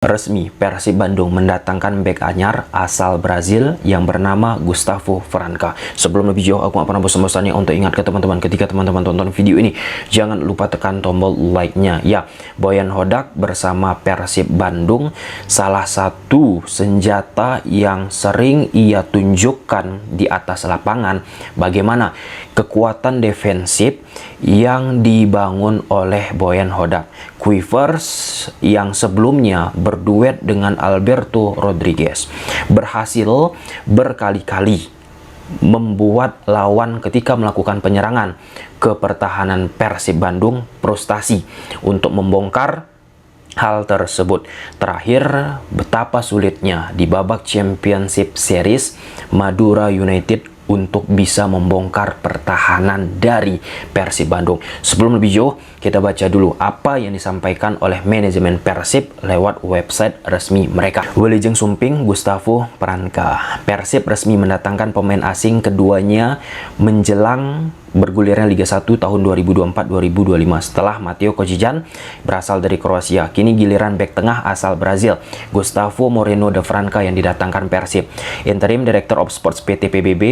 Resmi, Persib Bandung mendatangkan bek anyar asal Brazil yang bernama Gustavo Franca. Sebelum lebih jauh, aku gak pernah bosan-bosannya untuk ingat ke teman-teman, ketika teman-teman tonton video ini, jangan lupa tekan tombol like-nya. Ya, Boyan Hodak bersama Persib Bandung, salah satu senjata yang sering ia tunjukkan di atas lapangan, bagaimana kekuatan defensif yang dibangun oleh Boyan Hodak. Quivers yang sebelumnya berduet dengan Alberto Rodriguez berhasil berkali-kali membuat lawan ketika melakukan penyerangan ke pertahanan Persib Bandung frustasi untuk membongkar hal tersebut. Terakhir, betapa sulitnya di babak Championship Series Madura United untuk bisa membongkar pertahanan dari Persib Bandung. Sebelum lebih jauh, kita baca dulu apa yang disampaikan oleh manajemen Persib lewat website resmi mereka. Wilujeng Sumping Gustavo Franca. Persib resmi mendatangkan pemain asing keduanya menjelang bergulirnya Liga 1 tahun 2024-2025 setelah Matteo Kojijan berasal dari Kroasia. Kini giliran bek tengah asal Brazil, Gustavo Moreno de Franca yang didatangkan Persib. Interim Director of Sports PT PBB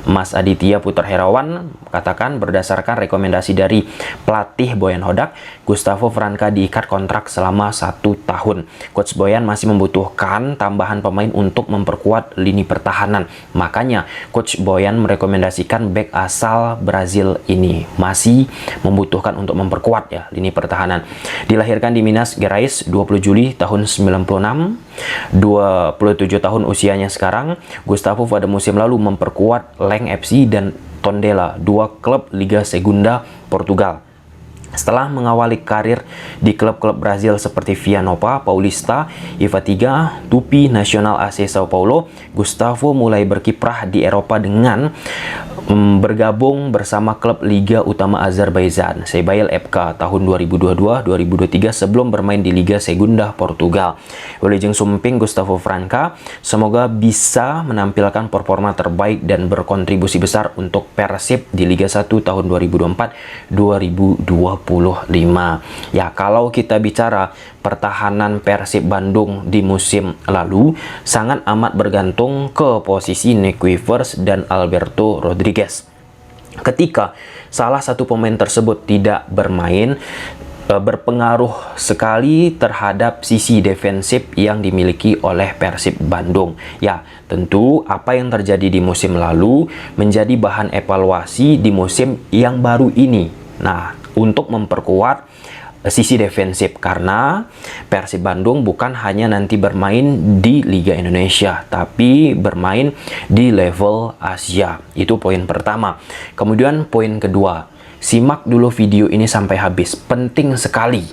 Mas Aditya Putra Herawan katakan berdasarkan rekomendasi dari pelatih Boyan Hodak, Gustavo Franca diikat kontrak selama 1 tahun. Coach Boyan masih membutuhkan tambahan pemain untuk memperkuat lini pertahanan. Makanya Coach Boyan merekomendasikan bek asal Brazil ini masih membutuhkan untuk memperkuat ya lini pertahanan. Dilahirkan di Minas Gerais 20 Juli tahun 96, 27 tahun usianya sekarang. Gustavo pada musim lalu memperkuat Leng FC dan Tondela, dua klub Liga Segunda Portugal. Setelah mengawali karir di klub-klub Brazil seperti Via Nova, Paulista, IVA 3, Tupi, Nacional AC Sao Paulo, Gustavo mulai berkiprah di Eropa dengan bergabung bersama klub Liga Utama Azerbaijan, Sebail FK tahun 2022-2023 sebelum bermain di Liga Segunda Portugal. Wilujeng Sumping Gustavo Franca semoga bisa menampilkan performa terbaik dan berkontribusi besar untuk Persib di Liga 1 tahun 2024-2025. Ya, kalau kita bicara pertahanan Persib Bandung di musim lalu sangat amat bergantung ke posisi Nick Quivers dan Alberto Rodriguez. Ketika salah satu pemain tersebut tidak bermain, berpengaruh sekali terhadap sisi defensif yang dimiliki oleh Persib Bandung. Ya, tentu apa yang terjadi di musim lalu menjadi bahan evaluasi di musim yang baru ini. Nah, untuk memperkuat sisi defensif, karena Persib Bandung bukan hanya nanti bermain di Liga Indonesia tapi bermain di level Asia. Itu poin pertama. Kemudian poin kedua, simak dulu video ini sampai habis, penting sekali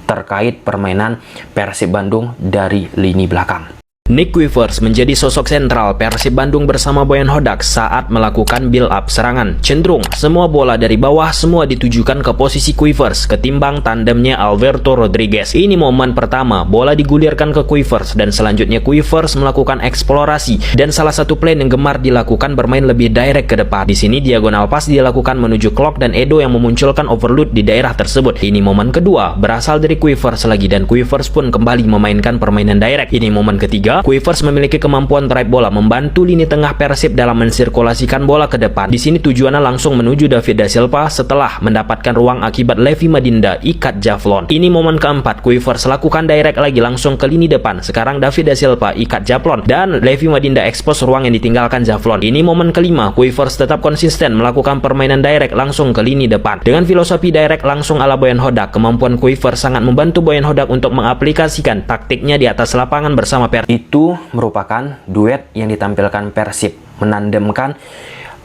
terkait permainan Persib Bandung dari lini belakang. Nick Quivers menjadi sosok sentral Persib Bandung bersama Boyan Hodak saat melakukan build-up serangan. Cenderung semua bola dari bawah semua ditujukan ke posisi Quivers ketimbang tandemnya Alberto Rodriguez. Ini momen pertama, bola digulirkan ke Quivers dan selanjutnya Quivers melakukan eksplorasi dan salah satu plan yang gemar dilakukan bermain lebih direct ke depan. Di sini diagonal pas dilakukan menuju Klok dan Edo yang memunculkan overload di daerah tersebut. Ini momen kedua, berasal dari Quivers lagi dan Quivers pun kembali memainkan permainan direct. Ini momen ketiga, Quivers memiliki kemampuan drive bola, membantu lini tengah Persib dalam mensirkulasikan bola ke depan. Di sini tujuannya langsung menuju David da Silva setelah mendapatkan ruang akibat Levi Madinda ikat Javlon. Ini momen keempat, Quivers lakukan direct lagi langsung ke lini depan. Sekarang David da Silva ikat Javlon dan Levi Madinda expose ruang yang ditinggalkan Javlon. Ini momen kelima, Quivers tetap konsisten melakukan permainan direct langsung ke lini depan. Dengan filosofi direct langsung ala Boyan Hodak, kemampuan Quivers sangat membantu Boyan Hodak untuk mengaplikasikan taktiknya di atas lapangan bersama Persib. Itu merupakan duet yang ditampilkan Persib, menandemkan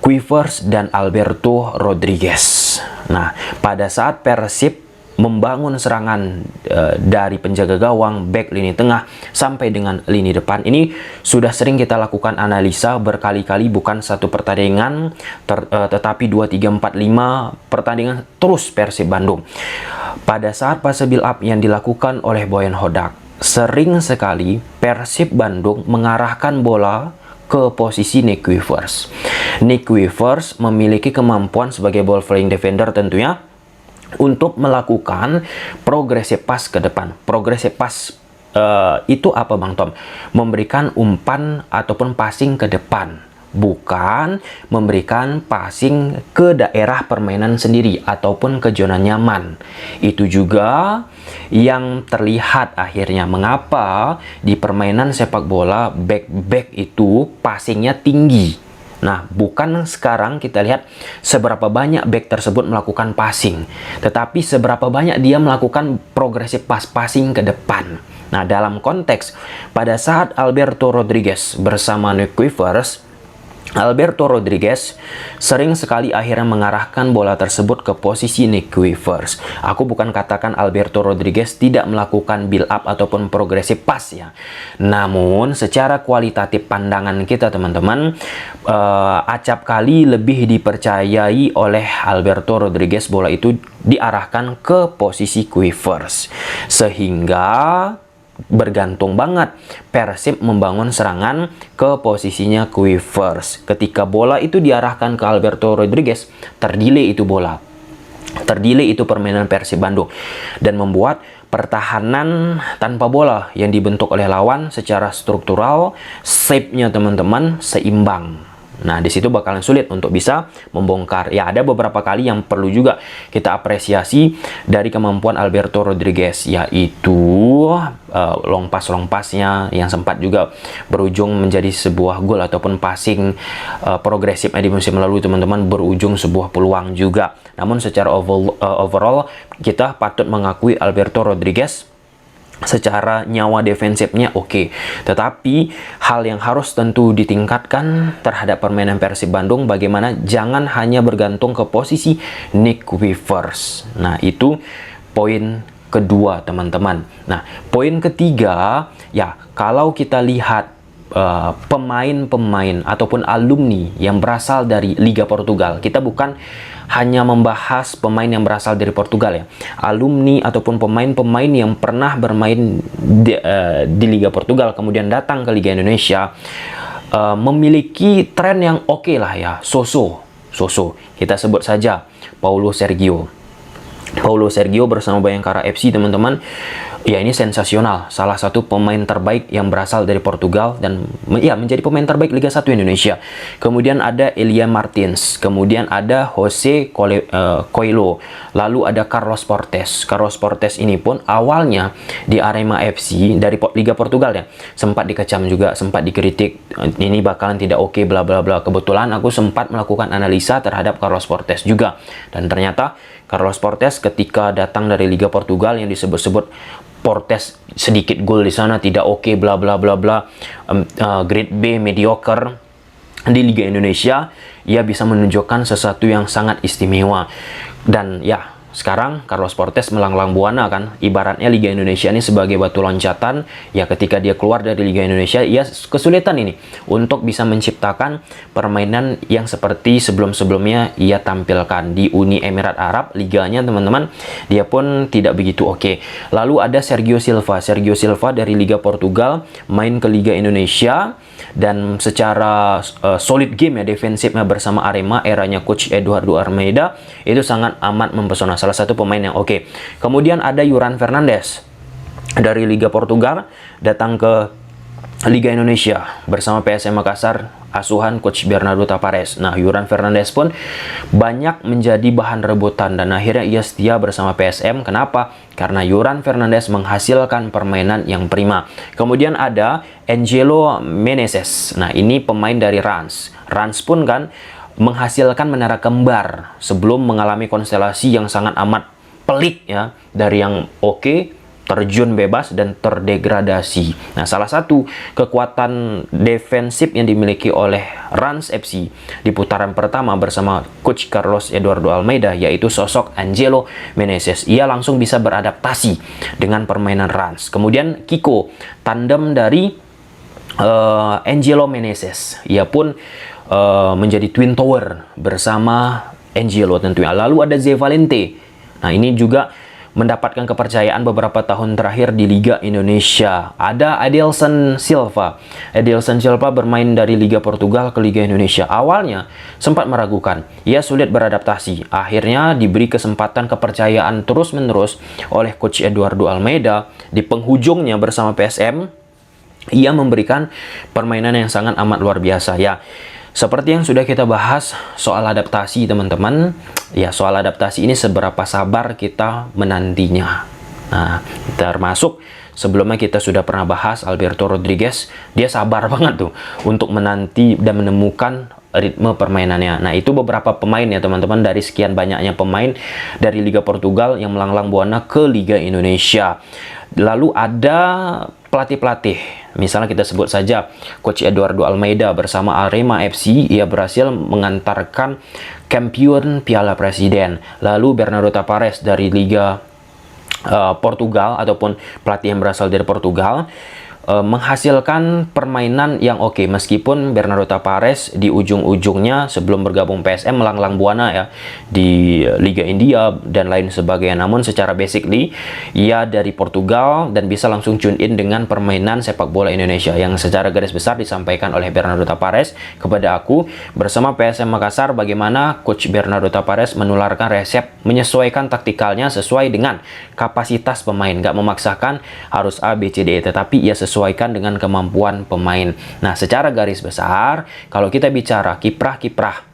Quivers dan Alberto Rodriguez. Nah, pada saat Persib membangun serangan dari penjaga gawang, back lini tengah sampai dengan lini depan, ini sudah sering kita lakukan analisa berkali-kali, bukan satu pertandingan tetapi 2, 3, 4, 5 pertandingan terus Persib Bandung. Pada saat fase build up yang dilakukan oleh Boyan Hodak, sering sekali Persib Bandung mengarahkan bola ke posisi Nick Quivers. Nick Quivers memiliki kemampuan sebagai ball playing defender tentunya untuk melakukan progresif pass ke depan, progresif pass itu apa Bang Tom? Memberikan umpan ataupun passing ke depan, bukan memberikan passing ke daerah permainan sendiri ataupun ke zona nyaman. Itu juga yang terlihat akhirnya mengapa di permainan sepak bola back itu passingnya tinggi. Nah, bukan sekarang kita lihat seberapa banyak back tersebut melakukan passing, tetapi seberapa banyak dia melakukan progresif passing ke depan. Nah, dalam konteks pada saat Alberto Rodriguez bersama Nick Kuipers, Alberto Rodriguez sering sekali akhirnya mengarahkan bola tersebut ke posisi Nick Kuipers. Aku bukan katakan Alberto Rodriguez tidak melakukan build up ataupun progresif pass ya. Namun secara kualitatif pandangan kita teman-teman, acap kali lebih dipercayai oleh Alberto Rodriguez bola itu diarahkan ke posisi Kuipers. Sehingga bergantung banget Persib membangun serangan ke posisinya Kuipers. Ketika bola itu diarahkan ke Alberto Rodriguez, terdelay itu bola. Terdelay itu permainan Persib Bandung dan membuat pertahanan tanpa bola yang dibentuk oleh lawan secara struktural, shape-nya teman-teman seimbang. Nah, di situ bakalan sulit untuk bisa membongkar. Ya, ada beberapa kali yang perlu juga kita apresiasi dari kemampuan Alberto Rodriguez, yaitu long pass-nya yang sempat juga berujung menjadi sebuah gol ataupun passing progresif di musim lalu teman-teman, berujung sebuah peluang juga. Namun secara overall kita patut mengakui Alberto Rodriguez secara nyawa defensifnya oke. Tetapi hal yang harus tentu ditingkatkan terhadap permainan Persib Bandung, bagaimana jangan hanya bergantung ke posisi Nick Kuipers. Nah, itu poin kedua teman-teman. Nah, poin ketiga ya, kalau kita lihat pemain-pemain ataupun alumni yang berasal dari Liga Portugal, kita bukan hanya membahas pemain yang berasal dari Portugal ya, alumni ataupun pemain-pemain yang pernah bermain di Liga Portugal kemudian datang ke Liga Indonesia, memiliki tren yang oke lah ya. Soso kita sebut saja Paulo Sergio bersama Bayangkara FC teman-teman. Ya, ini sensasional, salah satu pemain terbaik yang berasal dari Portugal dan ya menjadi pemain terbaik Liga 1 Indonesia. Kemudian ada Elia Martins, kemudian ada Jose Coelho, lalu ada Carlos Portes. Carlos Portes ini pun awalnya di Arema FC dari Liga Portugal ya, sempat dikecam juga, sempat dikritik, ini bakalan tidak oke bla bla bla. Kebetulan aku sempat melakukan analisa terhadap Carlos Portes juga, dan ternyata Carlos Portes ketika datang dari Liga Portugal yang disebut-sebut Portes sedikit gol di sana, tidak oke bla bla bla bla, grade B mediocre, di Liga Indonesia ia bisa menunjukkan sesuatu yang sangat istimewa. Dan ya, sekarang Carlos Portes melanglang buana kan, ibaratnya Liga Indonesia ini sebagai batu loncatan ya. Ketika dia keluar dari Liga Indonesia, ia kesulitan ini untuk bisa menciptakan permainan yang seperti sebelum-sebelumnya ia tampilkan di Uni Emirat Arab. Liganya teman-teman, dia pun tidak begitu oke. Lalu ada Sergio Silva dari Liga Portugal main ke Liga Indonesia dan secara solid game ya defensifnya bersama Arema eranya coach Eduardo Almeida itu sangat amat mempesona, salah satu pemain yang oke. Kemudian ada Juran Fernandes dari Liga Portugal datang ke Liga Indonesia bersama PSM Makassar asuhan coach Bernardo Tavares. Nah, Juran Fernandes pun banyak menjadi bahan rebutan dan akhirnya ia setia bersama PSM. Kenapa? Karena Juran Fernandes menghasilkan permainan yang prima. Kemudian ada Angelo Meneses. Nah, ini pemain dari Rans pun kan menghasilkan menara kembar sebelum mengalami konstelasi yang sangat amat pelik ya, dari yang oke terjun bebas dan terdegradasi. Nah, salah satu kekuatan defensif yang dimiliki oleh Rans FC di putaran pertama bersama coach Carlos Eduardo Almeida yaitu sosok Angelo Meneses. Ia langsung bisa beradaptasi dengan permainan Rans. Kemudian Kiko, tandem dari Angelo Meneses, ia pun menjadi twin tower bersama Angelo tentunya. Lalu ada Ze Valente. Nah, ini juga mendapatkan kepercayaan beberapa tahun terakhir di Liga Indonesia. Ada Adilson Silva. Adilson Silva bermain dari Liga Portugal ke Liga Indonesia. Awalnya sempat meragukan, ia sulit beradaptasi. Akhirnya diberi kesempatan kepercayaan terus-menerus oleh Coach Eduardo Almeida. Di penghujungnya bersama PSM, ia memberikan permainan yang sangat amat luar biasa ya. Seperti yang sudah kita bahas soal adaptasi teman-teman, ya soal adaptasi ini seberapa sabar kita menantinya. Nah, termasuk sebelumnya kita sudah pernah bahas Alberto Rodriguez, dia sabar banget tuh untuk menanti dan menemukan ritme permainannya. Nah, itu beberapa pemain ya teman-teman dari sekian banyaknya pemain dari Liga Portugal yang melanglang buana ke Liga Indonesia. Lalu ada pelatih-pelatih, misalnya kita sebut saja Coach Eduardo Almeida bersama Arema FC, ia berhasil mengantarkan kampiun Piala Presiden. Lalu Bernardo Tavares dari Liga Portugal ataupun pelatih yang berasal dari Portugal menghasilkan permainan yang oke, meskipun Bernardo Tavares di ujung-ujungnya sebelum bergabung PSM melanglang buana ya di Liga India dan lain sebagainya. Namun secara basically ia dari Portugal dan bisa langsung tune in dengan permainan sepak bola Indonesia yang secara garis besar disampaikan oleh Bernardo Tavares kepada aku bersama PSM Makassar, bagaimana Coach Bernardo Tavares menularkan resep menyesuaikan taktikalnya sesuai dengan kapasitas pemain, gak memaksakan harus A, B, C, D, tetapi ia sesuaikan dengan kemampuan pemain. Nah, secara garis besar, kalau kita bicara kiprah-kiprah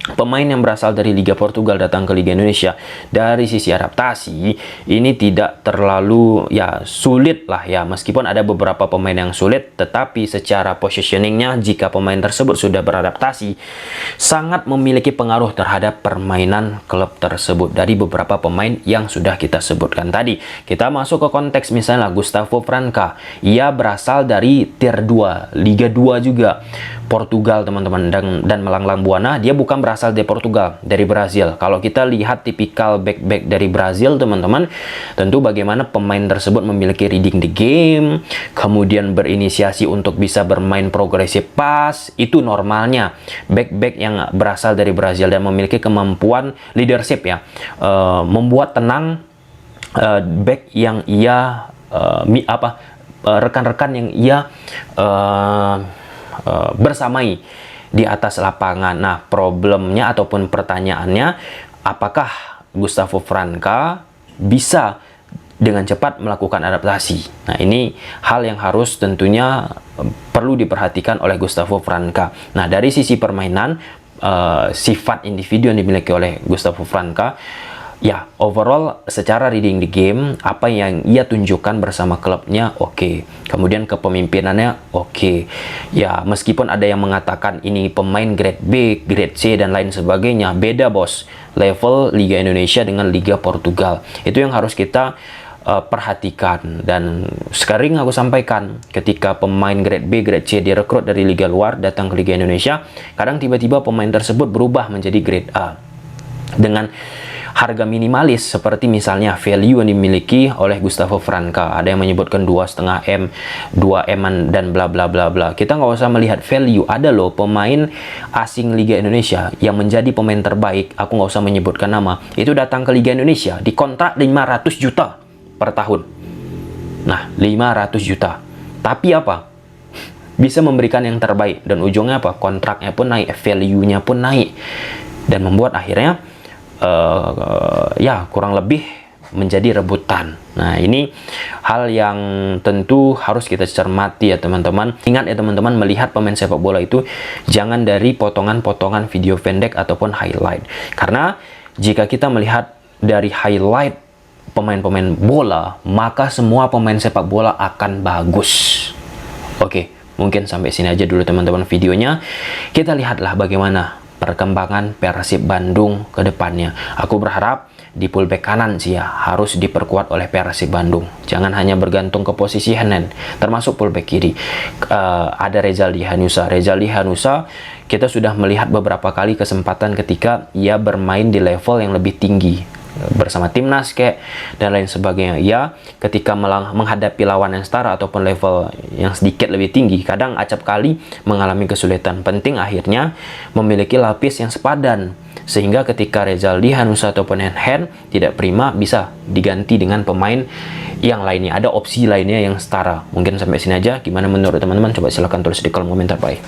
pemain yang berasal dari Liga Portugal datang ke Liga Indonesia, dari sisi adaptasi ini tidak terlalu ya sulit lah ya, meskipun ada beberapa pemain yang sulit, tetapi secara positioningnya jika pemain tersebut sudah beradaptasi sangat memiliki pengaruh terhadap permainan klub tersebut. Dari beberapa pemain yang sudah kita sebutkan tadi, kita masuk ke konteks misalnya Gustavo Franca, ia berasal dari Tier 2 Liga 2 juga Portugal teman-teman, dan melanglang buana dia bukan berasal dari Portugal, dari Brazil. Kalau kita lihat tipikal back-back dari Brazil teman-teman, tentu bagaimana pemain tersebut memiliki reading the game, kemudian berinisiasi untuk bisa bermain progresif pass, itu normalnya back-back yang berasal dari Brazil dan memiliki kemampuan leadership ya, membuat tenang back yang ia rekan-rekan yang ia bersamai di atas lapangan. Nah, problemnya ataupun pertanyaannya, apakah Gustavo Franca bisa dengan cepat melakukan adaptasi? Nah, ini hal yang harus tentunya perlu diperhatikan oleh Gustavo Franca. Nah, dari sisi permainan, sifat individu yang dimiliki oleh Gustavo Franca, ya, overall secara reading the game, apa yang ia tunjukkan bersama klubnya oke. Kemudian kepemimpinannya oke. Ya, meskipun ada yang mengatakan ini pemain grade B, grade C dan lain sebagainya, beda bos. Level Liga Indonesia dengan Liga Portugal. Itu yang harus kita perhatikan. Dan sering aku sampaikan, ketika pemain grade B, grade C direkrut dari liga luar datang ke Liga Indonesia, kadang tiba-tiba pemain tersebut berubah menjadi grade A dengan harga minimalis, seperti misalnya value yang dimiliki oleh Gustavo Franca. Ada yang menyebutkan 2,5 M, 2 M dan bla bla bla bla. Kita nggak usah melihat value. Ada loh pemain asing Liga Indonesia yang menjadi pemain terbaik, aku nggak usah menyebutkan nama, itu datang ke Liga Indonesia dikontrak 500 juta per tahun. Nah, 500 juta. Tapi apa? Bisa memberikan yang terbaik dan ujungnya apa? Kontraknya pun naik, value-nya pun naik, dan membuat akhirnya ya kurang lebih menjadi rebutan. Nah, ini hal yang tentu harus kita cermati ya teman-teman. Ingat ya teman-teman, melihat pemain sepak bola itu jangan dari potongan-potongan video pendek ataupun highlight. Karena jika kita melihat dari highlight pemain-pemain bola, maka semua pemain sepak bola akan bagus. Oke, mungkin sampai sini aja dulu teman-teman videonya. Kita lihatlah bagaimana perkembangan Persib Bandung ke depannya. Aku berharap di fullback kanan sih ya harus diperkuat oleh Persib Bandung. Jangan hanya bergantung ke posisi Henen, termasuk fullback kiri. Ada Rezaldi Hanusa. Rezaldi Hanusa kita sudah melihat beberapa kali kesempatan ketika ia bermain di level yang lebih tinggi bersama timnas kayak dan lain sebagainya. Ya, ketika menghadapi lawan yang setara ataupun level yang sedikit lebih tinggi, kadang acap kali mengalami kesulitan. Penting akhirnya memiliki lapis yang sepadan sehingga ketika Rezaldi, Hanusa ataupun Hen tidak prima, bisa diganti dengan pemain yang lainnya, ada opsi lainnya yang setara. Mungkin sampai sini aja. Gimana menurut teman-teman? Coba silahkan tulis di kolom komentar, bye.